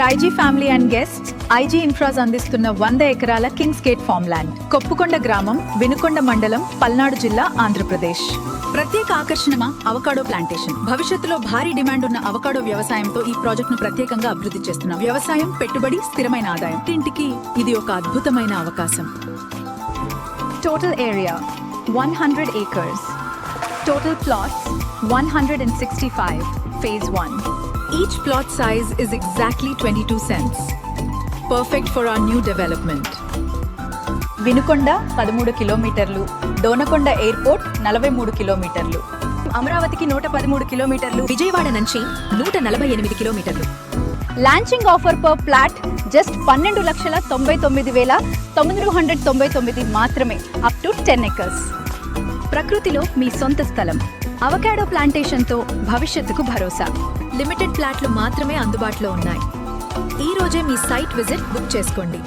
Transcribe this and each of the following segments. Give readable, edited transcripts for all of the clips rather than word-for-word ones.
IG family and guests, IG Infras అందిస్తున్న 100 ఎకరాల Kings Gate farm land, Koppukonda గ్రామం, వినుకొండ మండలం, పల్నాడు జిల్లా, ఆంధ్రప్రదేశ్. ప్రత్యేక ఆకర్షణ అవకాడో ప్లాంటేషన్. భవిష్యత్తులో భారీ డిమాండ్ ఉన్న అవకాడో వ్యవసాయంతో ఈ ప్రాజెక్ట్ ను ప్రత్యేకంగా అభివృద్ధి చేస్తున్నాం. వ్యవసాయం, పెట్టుబడి, స్థిరమైన ఆదాయం, ఇంటికి ఇది ఒక అద్భుతమైన అవకాశం. Total area 100 acres. Total plots 165. Phase 1. Each plot size is exactly 22 cents. Perfect for our new development. Vinukonda 13 కిలోమీటర్లు, డోనకొండ ఎయిర్పోర్ట్ 43 కిలోమీటర్లు, అమరావతికి 113 కిలోమీటర్లు, విజయవాడ నుంచి 148 కిలోమీటర్లు. Launching offer per plot just 12,99,999 మాత్రమే, అప్ టు 10 acres. ప్రకృతిలో మీ సొంత స్థలం. అవకాడో ప్లాంటేషన్తో భవిష్యత్తుకు భరోసా. లిమిటెడ్ ప్లాట్లు మాత్రమే అందుబాటులో ఉన్నాయి. ఈ రోజే మీ సైట్ విజిట్ బుక్ చేసుకోండి.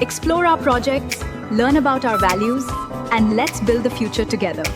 Explore our projects, learn about our values, and let's build the future together.